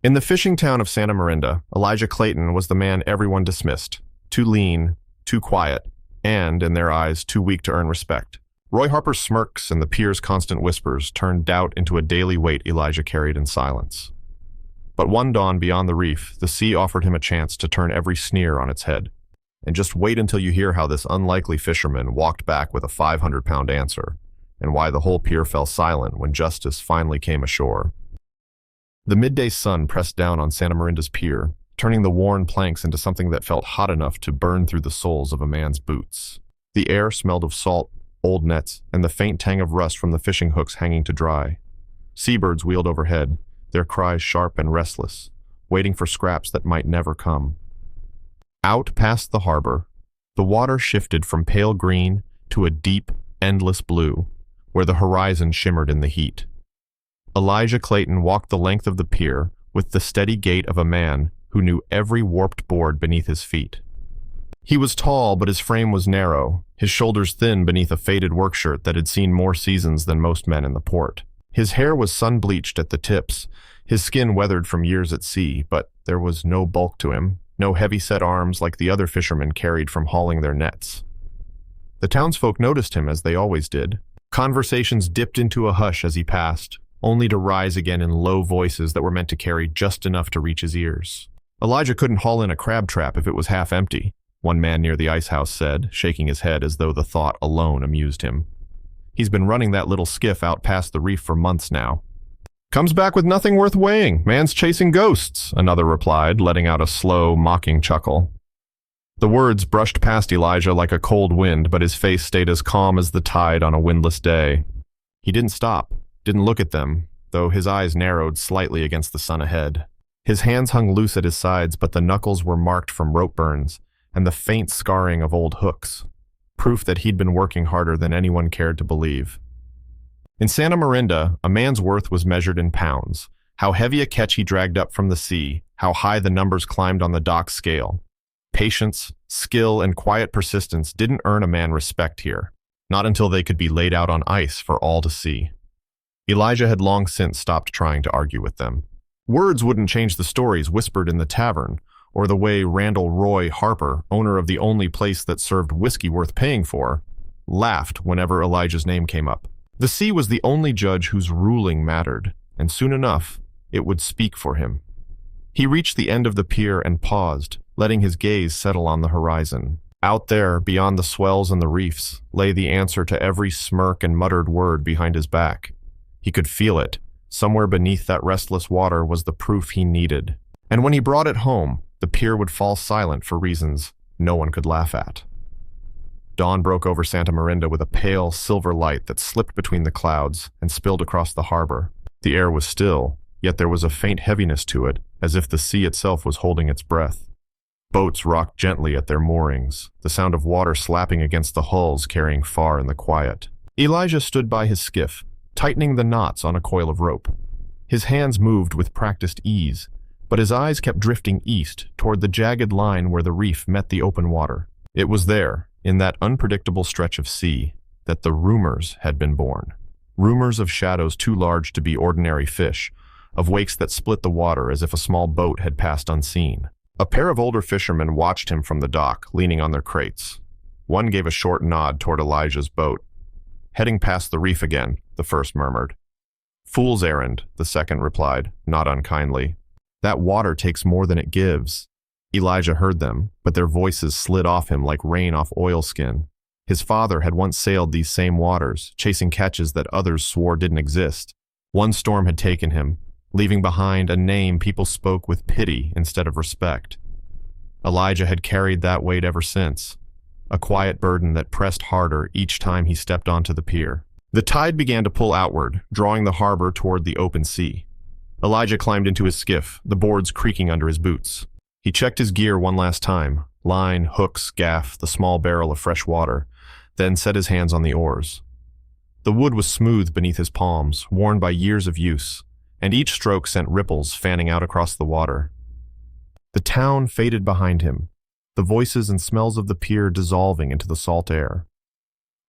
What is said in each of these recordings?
In the fishing town of Santa Marinda, Elijah Clayton was the man everyone dismissed. Too lean, too quiet, and, in their eyes, too weak to earn respect. Roy Harper's smirks and the pier's constant whispers turned doubt into a daily weight Elijah carried in silence. But one dawn beyond the reef, the sea offered him a chance to turn every sneer on its head. And just wait until you hear how this unlikely fisherman walked back with a 500-pound answer, and why the whole pier fell silent when justice finally came ashore. The midday sun pressed down on Santa Marinda's pier, turning the worn planks into something that felt hot enough to burn through the soles of a man's boots. The air smelled of salt, old nets, and the faint tang of rust from the fishing hooks hanging to dry. Seabirds wheeled overhead, their cries sharp and restless, waiting for scraps that might never come. Out past the harbor, the water shifted from pale green to a deep, endless blue, where the horizon shimmered in the heat. Elijah Clayton walked the length of the pier with the steady gait of a man who knew every warped board beneath his feet. He was tall, but his frame was narrow, his shoulders thin beneath a faded workshirt that had seen more seasons than most men in the port. His hair was sun-bleached at the tips, his skin weathered from years at sea, but there was no bulk to him, no heavy-set arms like the other fishermen carried from hauling their nets. The townsfolk noticed him as they always did. Conversations dipped into a hush as he passed, only to rise again in low voices that were meant to carry just enough to reach his ears. Elijah couldn't haul in a crab trap if it was half empty, one man near the ice house said, shaking his head as though the thought alone amused him. He's been running that little skiff out past the reef for months now. Comes back with nothing worth weighing. Man's chasing ghosts, another replied, letting out a slow, mocking chuckle. The words brushed past Elijah like a cold wind, but his face stayed as calm as the tide on a windless day. He didn't stop, didn't look at them, though his eyes narrowed slightly against the sun ahead. His hands hung loose at his sides, but the knuckles were marked from rope burns and the faint scarring of old hooks, proof that he'd been working harder than anyone cared to believe. In Santa Marinda, a man's worth was measured in pounds. How heavy a catch he dragged up from the sea, how high the numbers climbed on the dock scale. Patience, skill, and quiet persistence didn't earn a man respect here, not until they could be laid out on ice for all to see. Elijah had long since stopped trying to argue with them. Words wouldn't change the stories whispered in the tavern, or the way Randall Roy Harper, owner of the only place that served whiskey worth paying for, laughed whenever Elijah's name came up. The sea was the only judge whose ruling mattered, and soon enough, it would speak for him. He reached the end of the pier and paused, letting his gaze settle on the horizon. Out there, beyond the swells and the reefs, lay the answer to every smirk and muttered word behind his back. He could feel it. Somewhere beneath that restless water was the proof he needed. And when he brought it home, the pier would fall silent for reasons no one could laugh at. Dawn broke over Santa Marinda with a pale, silver light that slipped between the clouds and spilled across the harbor. The air was still, yet there was a faint heaviness to it, as if the sea itself was holding its breath. Boats rocked gently at their moorings, the sound of water slapping against the hulls carrying far in the quiet. Elijah stood by his skiff, tightening the knots on a coil of rope. His hands moved with practiced ease, but his eyes kept drifting east toward the jagged line where the reef met the open water. It was there, in that unpredictable stretch of sea, that the rumors had been born. Rumors of shadows too large to be ordinary fish, of wakes that split the water as if a small boat had passed unseen. A pair of older fishermen watched him from the dock, leaning on their crates. One gave a short nod toward Elijah's boat. Heading past the reef again, the first murmured. Fool's errand, the second replied, not unkindly. That water takes more than it gives. Elijah heard them, but their voices slid off him like rain off oilskin. His father had once sailed these same waters, chasing catches that others swore didn't exist. One storm had taken him, leaving behind a name people spoke with pity instead of respect. Elijah had carried that weight ever since, a quiet burden that pressed harder each time he stepped onto the pier. The tide began to pull outward, drawing the harbor toward the open sea. Elijah climbed into his skiff, the boards creaking under his boots. He checked his gear one last time, line, hooks, gaff, the small barrel of fresh water, then set his hands on the oars. The wood was smooth beneath his palms, worn by years of use, and each stroke sent ripples fanning out across the water. The town faded behind him, the voices and smells of the pier dissolving into the salt air.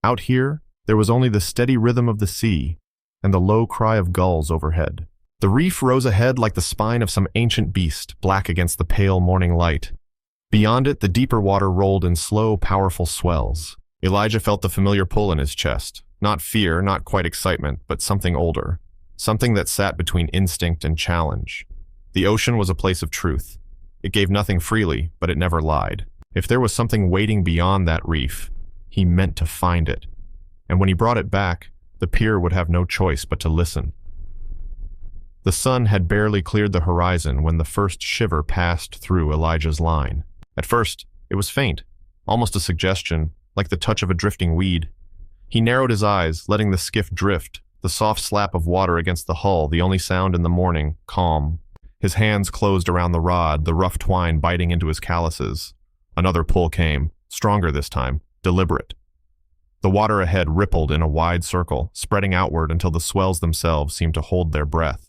Out here, there was only the steady rhythm of the sea and the low cry of gulls overhead. The reef rose ahead like the spine of some ancient beast, black against the pale morning light. Beyond it, the deeper water rolled in slow, powerful swells. Elijah felt the familiar pull in his chest. Not fear, not quite excitement, but something older. Something that sat between instinct and challenge. The ocean was a place of truth. It gave nothing freely, but it never lied. If there was something waiting beyond that reef, he meant to find it. And when he brought it back, the pier would have no choice but to listen. The sun had barely cleared the horizon when the first shiver passed through Elijah's line. At first, it was faint, almost a suggestion, like the touch of a drifting weed. He narrowed his eyes, letting the skiff drift, the soft slap of water against the hull, the only sound in the morning, calm. His hands closed around the rod, the rough twine biting into his calluses. Another pull came, stronger this time, deliberate. The water ahead rippled in a wide circle, spreading outward until the swells themselves seemed to hold their breath.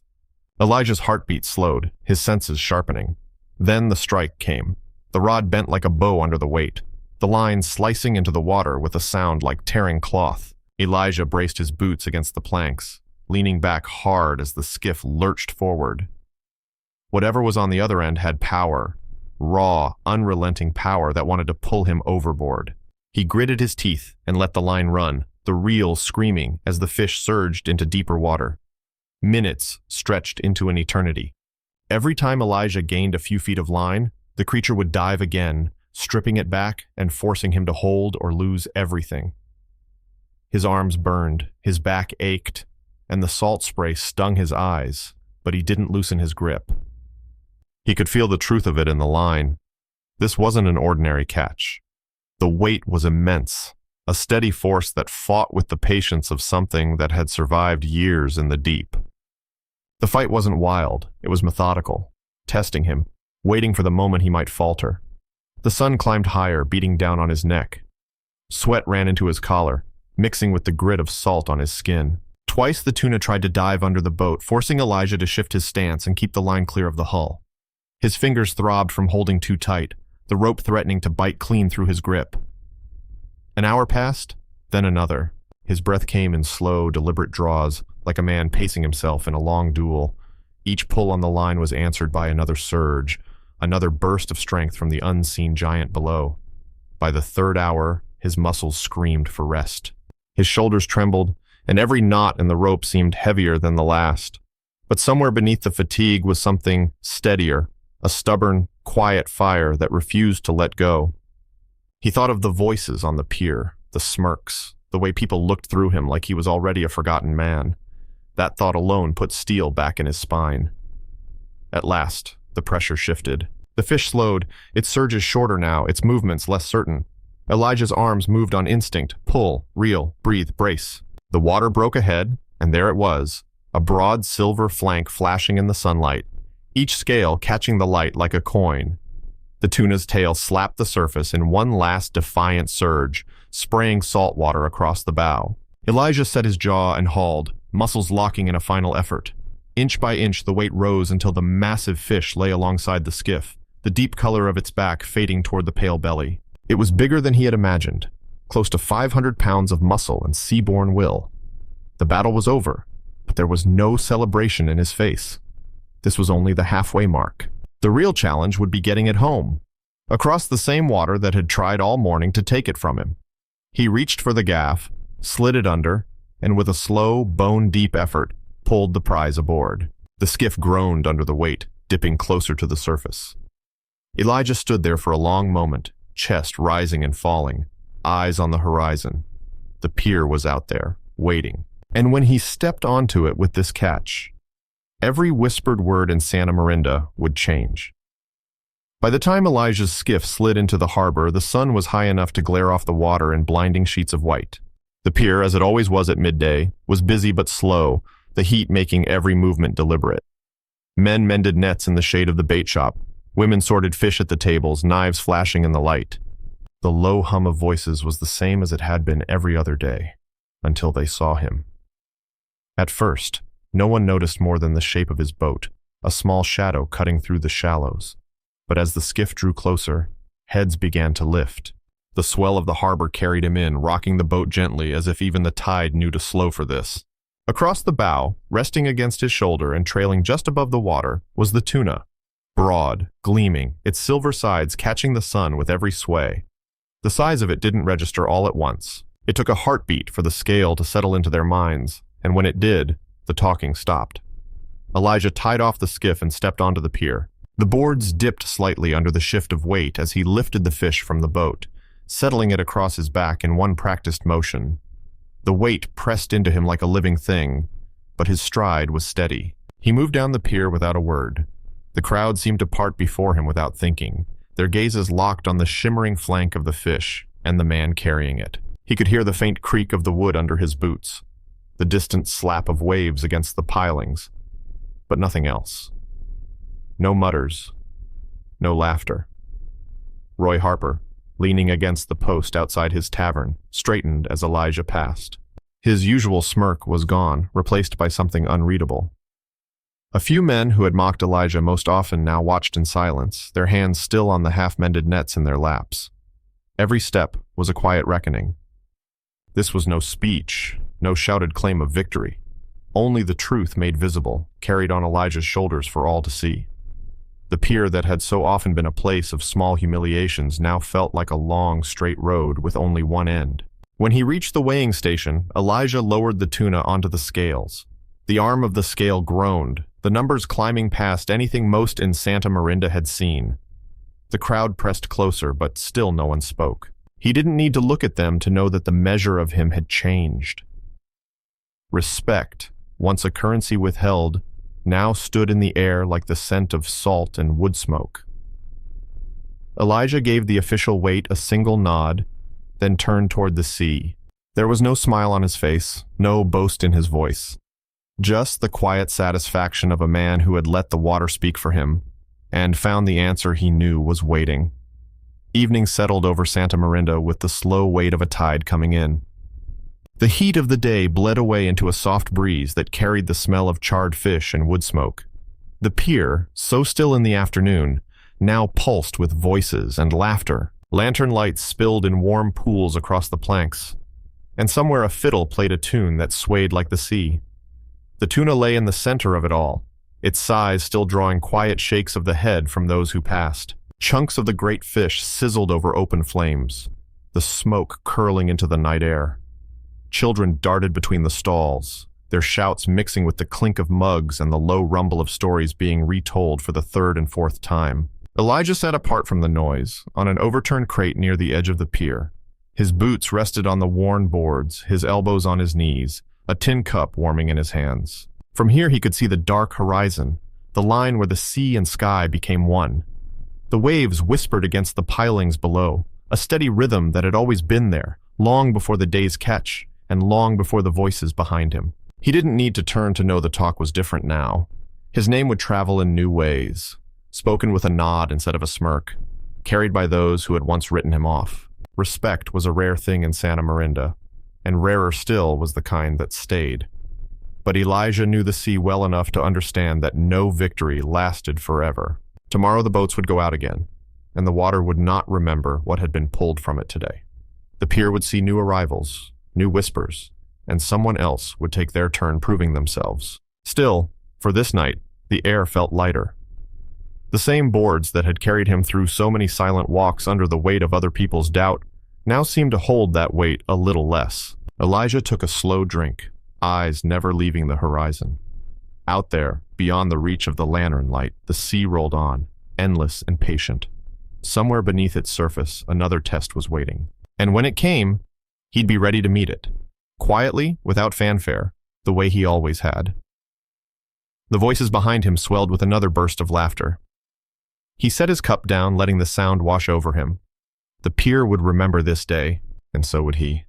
Elijah's heartbeat slowed, his senses sharpening. Then the strike came. The rod bent like a bow under the weight, the line slicing into the water with a sound like tearing cloth. Elijah braced his boots against the planks, leaning back hard as the skiff lurched forward. Whatever was on the other end had power, raw, unrelenting power that wanted to pull him overboard. He gritted his teeth and let the line run, the reel screaming as the fish surged into deeper water. Minutes stretched into an eternity. Every time Elijah gained a few feet of line, the creature would dive again, stripping it back and forcing him to hold or lose everything. His arms burned, his back ached, and the salt spray stung his eyes, but he didn't loosen his grip. He could feel the truth of it in the line. This wasn't an ordinary catch. The weight was immense, a steady force that fought with the patience of something that had survived years in the deep. The fight wasn't wild, it was methodical, testing him, waiting for the moment he might falter. The sun climbed higher, beating down on his neck. Sweat ran into his collar, mixing with the grit of salt on his skin. Twice the tuna tried to dive under the boat, forcing Elijah to shift his stance and keep the line clear of the hull. His fingers throbbed from holding too tight, the rope threatening to bite clean through his grip. An hour passed, then another. His breath came in slow, deliberate draws, like a man pacing himself in a long duel. Each pull on the line was answered by another surge, another burst of strength from the unseen giant below. By the third hour, his muscles screamed for rest. His shoulders trembled, and every knot in the rope seemed heavier than the last. But somewhere beneath the fatigue was something steadier, a stubborn, quiet fire that refused to let go. He thought of the voices on the pier, the smirks, the way people looked through him like he was already a forgotten man. That thought alone put steel back in his spine. At last, the pressure shifted. The fish slowed, its surges shorter now, its movements less certain. Elijah's arms moved on instinct, pull, reel, breathe, brace. The water broke ahead, and there it was, a broad silver flank flashing in the sunlight, each scale catching the light like a coin. The tuna's tail slapped the surface in one last defiant surge, spraying salt water across the bow. Elijah set his jaw and hauled, muscles locking in a final effort. Inch by inch, the weight rose until the massive fish lay alongside the skiff, the deep color of its back fading toward the pale belly. It was bigger than he had imagined, close to 500 pounds of muscle and sea-born will. The battle was over, but there was no celebration in his face. This was only the halfway mark. The real challenge would be getting it home, across the same water that had tried all morning to take it from him. He reached for the gaff, slid it under, and with a slow, bone-deep effort, pulled the prize aboard. The skiff groaned under the weight, dipping closer to the surface. Elijah stood there for a long moment, chest rising and falling, eyes on the horizon. The pier was out there, waiting. And when he stepped onto it with this catch, every whispered word in Santa Marinda would change. By the time Elijah's skiff slid into the harbor, the sun was high enough to glare off the water in blinding sheets of white. The pier, as it always was at midday, was busy but slow, the heat making every movement deliberate. Men mended nets in the shade of the bait shop. Women sorted fish at the tables, knives flashing in the light. The low hum of voices was the same as it had been every other day, until they saw him. At first, no one noticed more than the shape of his boat, a small shadow cutting through the shallows. But as the skiff drew closer, heads began to lift. The swell of the harbor carried him in, rocking the boat gently as if even the tide knew to slow for this. Across the bow, resting against his shoulder and trailing just above the water, was the tuna. Broad, gleaming, its silver sides catching the sun with every sway. The size of it didn't register all at once. It took a heartbeat for the scale to settle into their minds, and when it did, the talking stopped. Elijah tied off the skiff and stepped onto the pier. The boards dipped slightly under the shift of weight as he lifted the fish from the boat, settling it across his back in one practiced motion. The weight pressed into him like a living thing, but his stride was steady. He moved down the pier without a word. The crowd seemed to part before him without thinking, their gazes locked on the shimmering flank of the fish and the man carrying it. He could hear the faint creak of the wood under his boots, the distant slap of waves against the pilings, but nothing else. No mutters, no laughter. Roy Harper, leaning against the post outside his tavern, straightened as Elijah passed. His usual smirk was gone, replaced by something unreadable. A few men who had mocked Elijah most often now watched in silence, their hands still on the half-mended nets in their laps. Every step was a quiet reckoning. This was no speech, no shouted claim of victory. Only the truth made visible, carried on Elijah's shoulders for all to see. The pier that had so often been a place of small humiliations now felt like a long, straight road with only one end. When he reached the weighing station, Elijah lowered the tuna onto the scales. The arm of the scale groaned, the numbers climbing past anything most in Santa Marinda had seen. The crowd pressed closer, but still no one spoke. He didn't need to look at them to know that the measure of him had changed. Respect, once a currency withheld, now stood in the air like the scent of salt and wood smoke. Elijah gave the official weight a single nod, then turned toward the sea. There was no smile on his face, no boast in his voice. Just the quiet satisfaction of a man who had let the water speak for him, and found the answer he knew was waiting. Evening settled over Santa Marinda with the slow weight of a tide coming in. The heat of the day bled away into a soft breeze that carried the smell of charred fish and wood smoke. The pier, so still in the afternoon, now pulsed with voices and laughter. Lantern lights spilled in warm pools across the planks, and somewhere a fiddle played a tune that swayed like the sea. The tuna lay in the center of it all, its size still drawing quiet shakes of the head from those who passed. Chunks of the great fish sizzled over open flames, the smoke curling into the night air. Children darted between the stalls, their shouts mixing with the clink of mugs and the low rumble of stories being retold for the third and fourth time. Elijah sat apart from the noise, on an overturned crate near the edge of the pier. His boots rested on the worn boards, his elbows on his knees, a tin cup warming in his hands. From here he could see the dark horizon, the line where the sea and sky became one. The waves whispered against the pilings below, a steady rhythm that had always been there, long before the day's catch, and long before the voices behind him. He didn't need to turn to know the talk was different now. His name would travel in new ways, spoken with a nod instead of a smirk, carried by those who had once written him off. Respect was a rare thing in Santa Marinda, and rarer still was the kind that stayed. But Elijah knew the sea well enough to understand that no victory lasted forever. Tomorrow the boats would go out again, and the water would not remember what had been pulled from it today. The pier would see new arrivals, new whispers, and someone else would take their turn proving themselves. Still, for this night, the air felt lighter. The same boards that had carried him through so many silent walks under the weight of other people's doubt now seemed to hold that weight a little less. Elijah took a slow drink, eyes never leaving the horizon. Out there, beyond the reach of the lantern light, the sea rolled on, endless and patient. Somewhere beneath its surface, another test was waiting. And when it came, he'd be ready to meet it. Quietly, without fanfare, the way he always had. The voices behind him swelled with another burst of laughter. He set his cup down, letting the sound wash over him. The pier would remember this day, and so would he.